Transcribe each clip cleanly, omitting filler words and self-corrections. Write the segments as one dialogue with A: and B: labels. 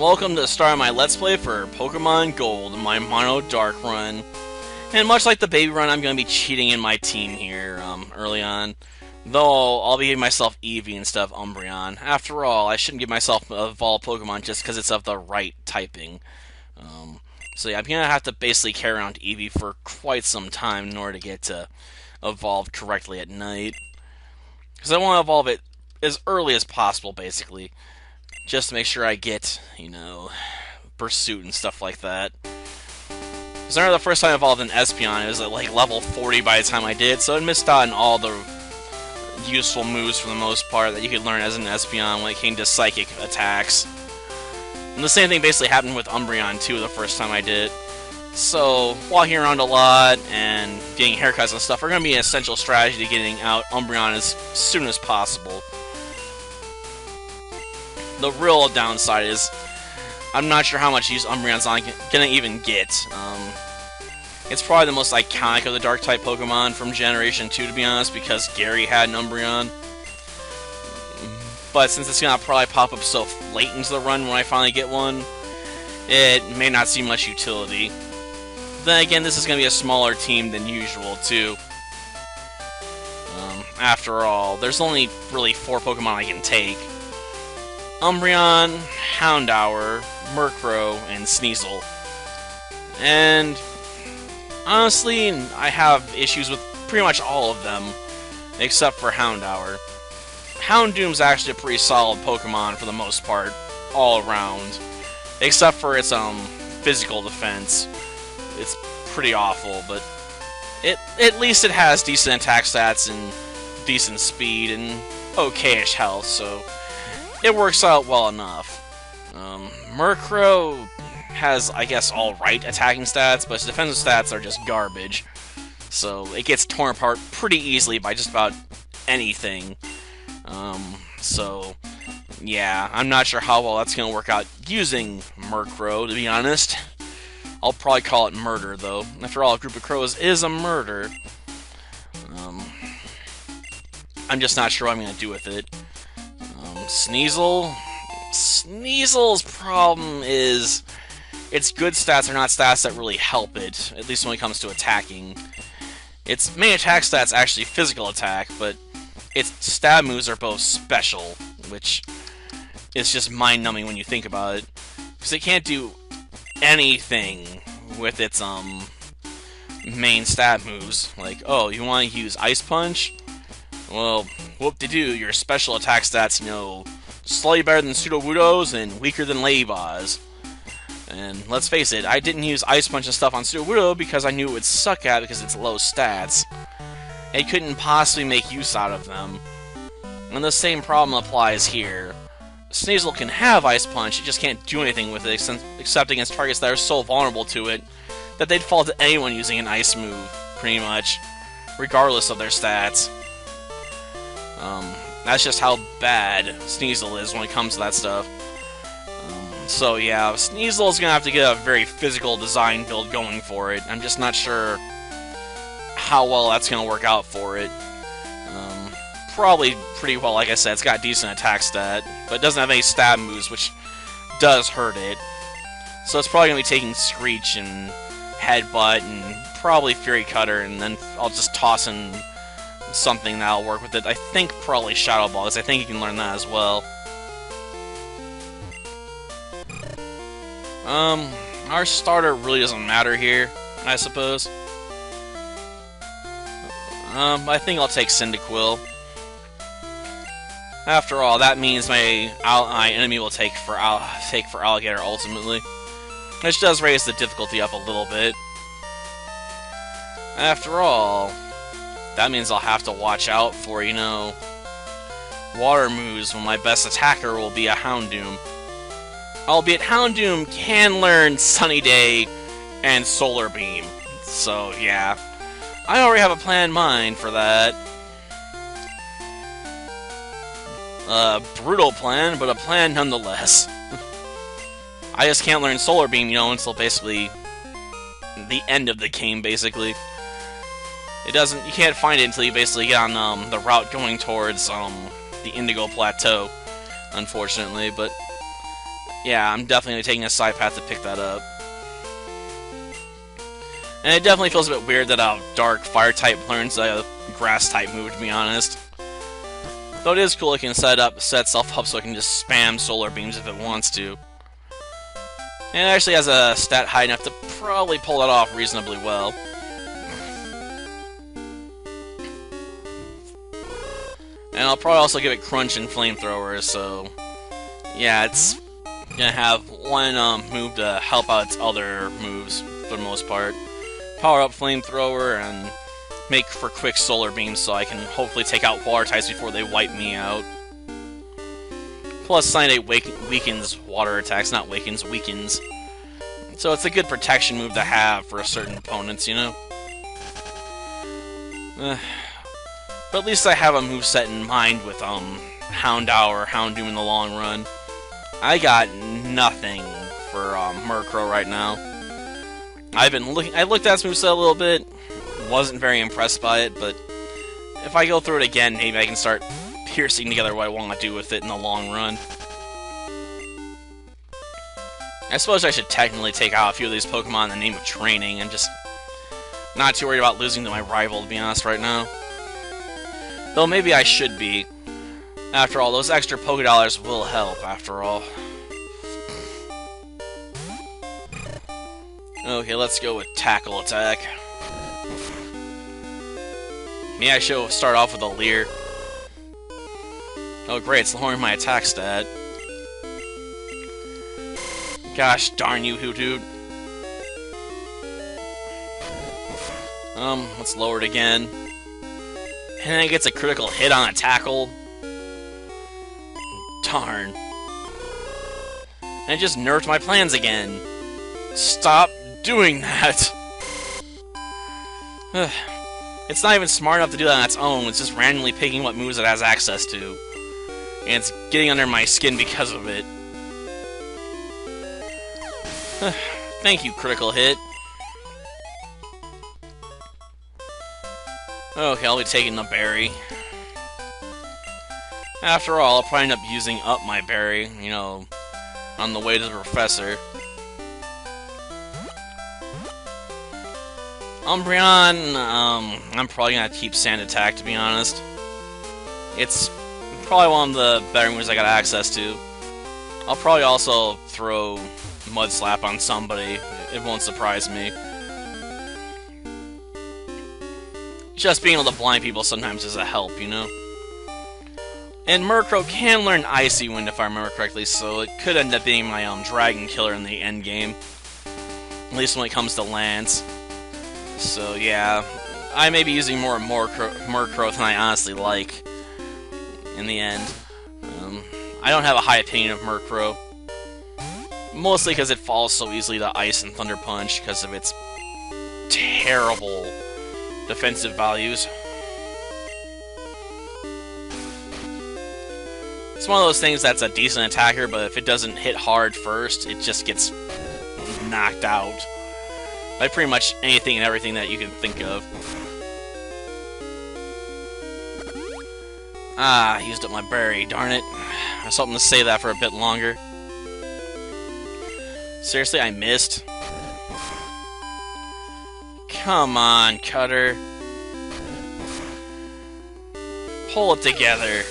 A: welcome to the start of my Let's Play for Pokemon Gold, my Mono Dark run. And much like the baby run, I'm going to be cheating in my team here early on. Though I'll be giving myself Eevee instead of Umbreon. After all, I shouldn't give myself evolved Pokemon just because it's of the right typing. So yeah, I'm going to have to basically carry around Eevee for quite some time in order to get to evolved correctly at night. Because I want to evolve it as early as possible, basically. Just to make sure I get, Pursuit and stuff like that. Because I remember the first time I evolved an Espeon, it was at like level 40 by the time I did, so I missed out on all the useful moves for the most part that you could learn as an Espeon when it came to psychic attacks. And the same thing basically happened with Umbreon too the first time I did it. So, walking around a lot and getting haircuts and stuff are going to be an essential strategy to getting out Umbreon as soon as possible. The real downside is, I'm not sure how much use Umbreon's gonna even get. It's probably the most iconic of the Dark-type Pokemon from Generation 2, to be honest, because Gary had an Umbreon. But since it's gonna probably pop up so late into the run when I finally get one, it may not see much utility. Then again, this is gonna be a smaller team than usual, too. After all, there's only really 4 Pokemon I can take. Umbreon, Houndour, Murkrow, and Sneasel. And honestly, I have issues with pretty much all of them, except for Houndour. Houndoom's actually a pretty solid Pokemon for the most part, all around. Except for its physical defense. It's pretty awful, but at least it has decent attack stats and decent speed and okayish health, so it works out well enough. Murkrow has, I guess, alright attacking stats, but its defensive stats are just garbage. So it gets torn apart pretty easily by just about anything. So, yeah, I'm not sure how well that's going to work out using Murkrow, to be honest. I'll probably call it murder, though. After all, a group of crows is a murder. I'm just not sure what I'm going to do with it. Sneasel? Sneasel's problem is its good stats are not stats that really help it, at least when it comes to attacking. Its main attack stat's actually physical attack, but its stab moves are both special, which is just mind-numbing when you think about it. Because it can't do anything with its main stab moves. Like, oh, you want to use Ice Punch? Well, whoop-de-doo, your special attack stats, slightly better than Sudowoodo's and weaker than Ladybah's. And let's face it, I didn't use Ice Punch and stuff on Sudowoodo because I knew it would suck at it because it's low stats. I couldn't possibly make use out of them. And the same problem applies here. Sneasel can have Ice Punch, it just can't do anything with it except against targets that are so vulnerable to it that they'd fall to anyone using an Ice move, pretty much, regardless of their stats. That's just how bad Sneasel is when it comes to that stuff. So yeah, Sneasel's gonna have to get a very physical design build going for it. I'm just not sure how well that's gonna work out for it. Probably pretty well, like I said, it's got a decent attack stat, but it doesn't have any stab moves, which does hurt it. So it's probably gonna be taking Screech and Headbutt and probably Fury Cutter, and then I'll just toss in something that'll work with it. I think probably Shadow Ball, because I think you can learn that as well. Our starter really doesn't matter here, I suppose. I think I'll take Cyndaquil. After all, that means my enemy will take for Alligator ultimately, which does raise the difficulty up a little bit. After all, that means I'll have to watch out for, water moves when my best attacker will be a Houndoom. Albeit Houndoom can learn Sunny Day and Solar Beam. So, yeah. I already have a plan in mind for that. A brutal plan, but a plan nonetheless. I just can't learn Solar Beam, until basically the end of the game, basically. You can't find it until you basically get on the route going towards the Indigo Plateau, unfortunately, but Yeah, I'm definitely taking a side path to pick that up. And it definitely feels a bit weird that a dark fire type learns a grass type move, to be honest. Though it is cool it can set itself up so it can just spam solar beams if it wants to. And it actually has a stat high enough to probably pull that off reasonably well. And I'll probably also give it Crunch and Flamethrowers, so... yeah, it's gonna have one move to help out its other moves, for the most part. Power up Flamethrower and make for quick Solar Beams so I can hopefully take out water types before they wipe me out. Plus, Cyanide weakens water attacks, not weakens. So it's a good protection move to have for certain opponents, you know? But at least I have a moveset in mind with Houndour or Houndoom in the long run. I got nothing for Murkrow right now. I looked at this moveset a little bit, wasn't very impressed by it, but if I go through it again, maybe I can start piecing together what I want to do with it in the long run. I suppose I should technically take out a few of these Pokemon in the name of training. I'm just not too worried about losing to my rival, to be honest, right now. Though maybe I should be. After all, those extra Pokédollars will help, after all. Okay, let's go with Tackle Attack. Maybe I should start off with a Leer. Oh great, it's lowering my attack stat. Gosh darn you, Hoothoot. Let's lower it again. And then it gets a critical hit on a tackle. Darn. And it just nerfed my plans again. Stop doing that. It's not even smart enough to do that on its own. It's just randomly picking what moves it has access to. And it's getting under my skin because of it. Thank you, critical hit. Okay, I'll be taking the berry. After all, I'll probably end up using up my berry, you know, on the way to the professor. Umbreon, I'm probably gonna keep Sand Attack, to be honest. It's probably one of the better moves I got access to. I'll probably also throw Mud Slap on somebody. It won't surprise me. Just being able to blind people sometimes is a help, you know? And Murkrow can learn Icy Wind, if I remember correctly, so it could end up being my Dragon Killer in the end game. At least when it comes to Lance. So yeah, I may be using more Murkrow than I honestly like in the end. I don't have a high opinion of Murkrow. Mostly because it falls so easily to Ice and Thunder Punch because of its terrible defensive values. It's one of those things that's a decent attacker, but if it doesn't hit hard first, it just gets knocked out by pretty much anything and everything that you can think of. Ah, I used up my berry, darn it. I was hoping to save that for a bit longer. Seriously, I missed? Come on, Cutter. Pull it together.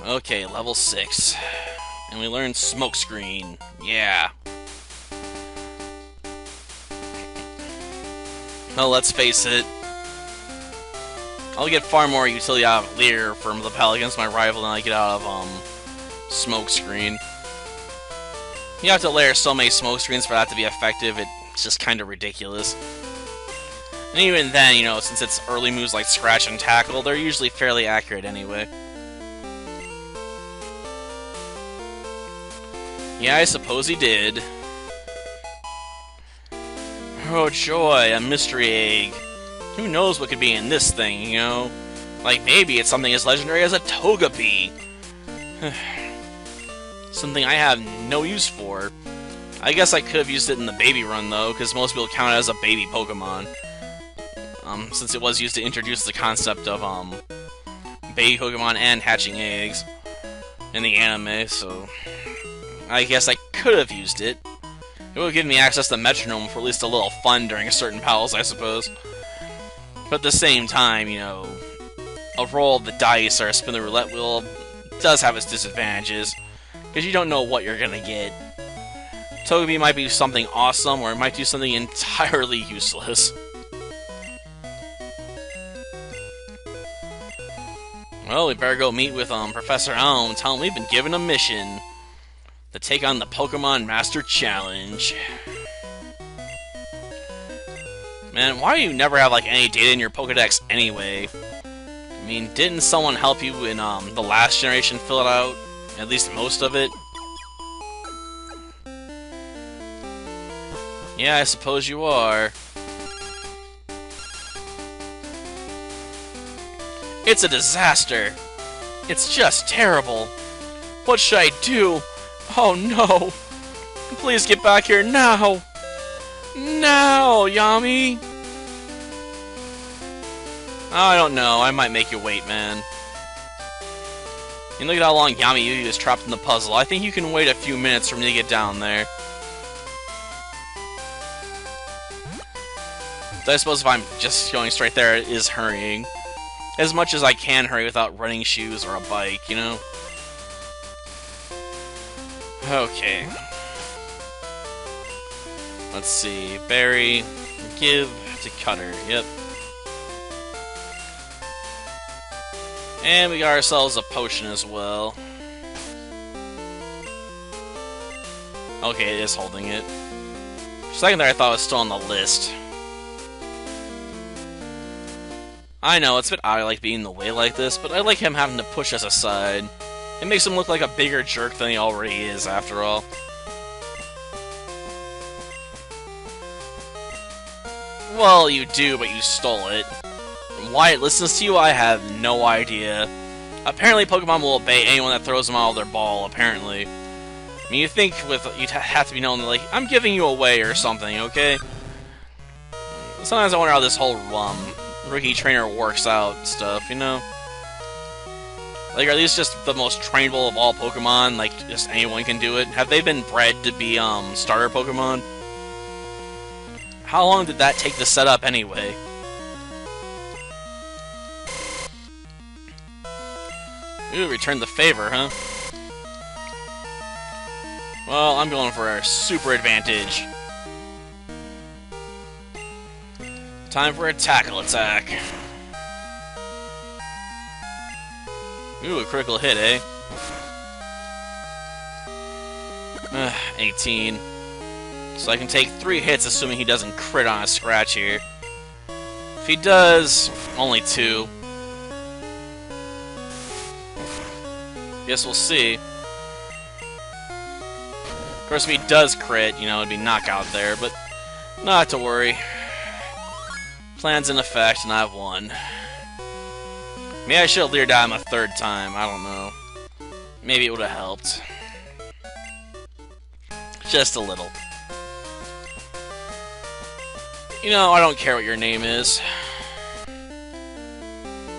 A: Okay, level 6. And we learned Smokescreen. Yeah. Well, let's face it. I'll get far more utility out of Leer from the battle against my rival than I get out of, Smokescreen. You have to layer so many Smokescreens for that to be effective, it's just kind of ridiculous. And even then, you know, since it's early moves like Scratch and Tackle, they're usually fairly accurate anyway. Yeah, I suppose he did. Oh joy, a mystery egg. Who knows what could be in this thing, you know? Like, maybe it's something as legendary as a Togepi. Something I have no use for. I guess I could have used it in the baby run, though, because most people count it as a baby Pokemon. Since it was used to introduce the concept of, baby Pokemon and hatching eggs in the anime, so I guess I could have used it. It would have given me access to Metronome for at least a little fun during certain battles, I suppose. But at the same time, you know, a roll of the dice or a spin the roulette wheel does have its disadvantages, because you don't know what you're gonna get. Togepi might be something awesome, or it might do something entirely useless. Well, we better go meet with Professor Elm and tell him we've been given a mission to take on the Pokemon Master Challenge. Man, why do you never have like any data in your Pokedex anyway? I mean, didn't someone help you in the last generation fill it out? At least most of it? Yeah, I suppose you are. It's a disaster. It's just terrible. What should I do? Oh no. Please get back here now. Now, Yami. I don't know. I might make you wait, man. And look at how long Yami is trapped in the puzzle. I think you can wait a few minutes for me to get down there. I suppose if I'm just going straight there, it is hurrying. As much as I can hurry without running shoes or a bike, you know? Okay. Let's see. Berry. Give to Cutter. Yep. And we got ourselves a potion as well. Okay, it is holding it. For a second there I thought it was still on the list. I know, it's a bit odd I like being in the way like this, but I like him having to push us aside. It makes him look like a bigger jerk than he already is, after all. Well, you do, but you stole it. Why it listens to you, I have no idea. Apparently Pokemon will obey anyone that throws them out of their ball, apparently. I mean, you think you'd have to be known, like, I'm giving you away or something, okay? Sometimes I wonder how this whole, rookie trainer works out stuff, you know? Like, are these just the most trainable of all Pokemon? Like, just anyone can do it? Have they been bred to be, starter Pokemon? How long did that take to set up, anyway? Ooh, return the favor, huh? Well, I'm going for a super advantage. Time for a tackle attack. Ooh, a critical hit, eh? 18. So I can take 3 hits, assuming he doesn't crit on a scratch here. If he does, only 2. Guess we'll see. Of course, if he does crit, you know, it'd be knockout there, but not to worry. Plan's in effect, and I've won. Maybe I should have leered at him a 3rd time, I don't know. Maybe it would have helped. Just a little. You know, I don't care what your name is.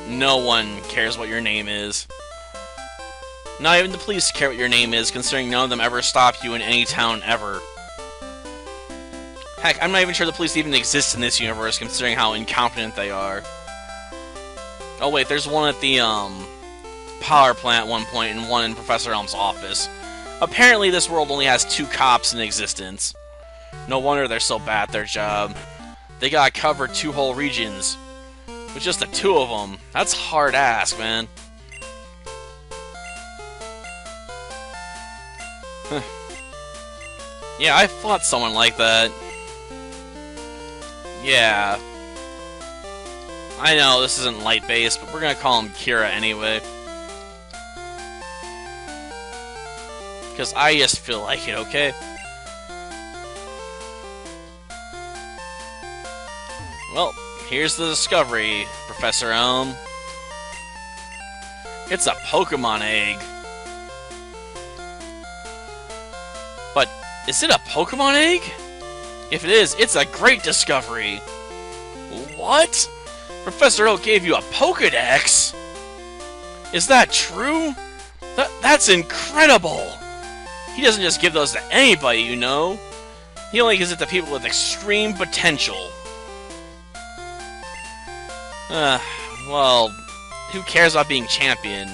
A: No one cares what your name is. Not even the police care what your name is, considering none of them ever stopped you in any town ever. Heck, I'm not even sure the police even exist in this universe, considering how incompetent they are. Oh wait, there's one at the, power plant at one point, and one in Professor Elm's office. Apparently this world only has 2 cops in existence. No wonder they're so bad at their job. They gotta cover 2 whole regions. With just the 2 of them. That's hard ass, man. Yeah, I fought someone like that. Yeah. I know, this isn't light-based, but we're gonna call him Kira anyway. Because I just feel like it, okay? Well, here's the discovery, Professor Elm. It's a Pokémon egg. But, is it a Pokémon egg? If it is, it's a great discovery. What? Professor Oak gave you a Pokédex? Is that true? That's incredible! He doesn't just give those to anybody, you know. He only gives it to people with extreme potential. Well, who cares about being champion?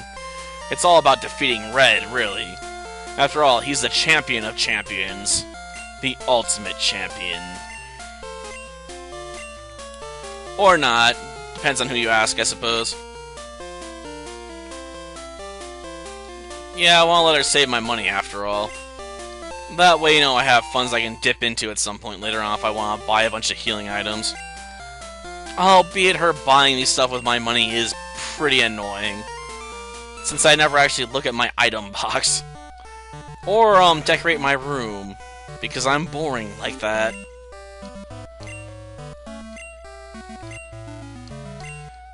A: It's all about defeating Red, really. After all, he's the champion of champions. The ultimate champion. Or not. Depends on who you ask, I suppose. Yeah, I want to let her save my money, after all. That way, you know, I have funds I can dip into at some point later on if I want to buy a bunch of healing items. Albeit her buying these stuff with my money is pretty annoying, since I never actually look at my item box. Or, decorate my room, because I'm boring like that.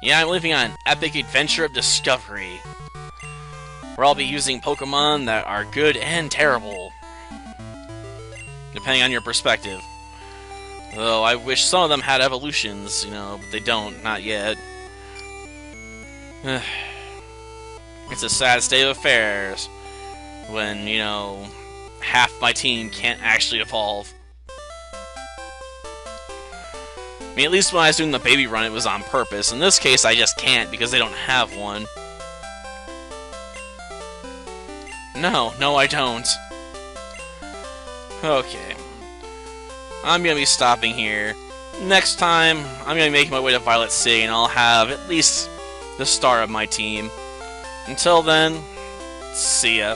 A: Yeah, I'm living on an epic adventure of discovery, where I'll be using Pokémon that are good and terrible, depending on your perspective. Though I wish some of them had evolutions, you know, but they don't, not yet. It's a sad state of affairs when, you know, half my team can't actually evolve. I mean, at least when I was doing the baby run, it was on purpose. In this case, I just can't because they don't have one. No, I don't. Okay. I'm gonna be stopping here. Next time, I'm gonna be making my way to Violet City, and I'll have at least the star of my team. Until then, see ya.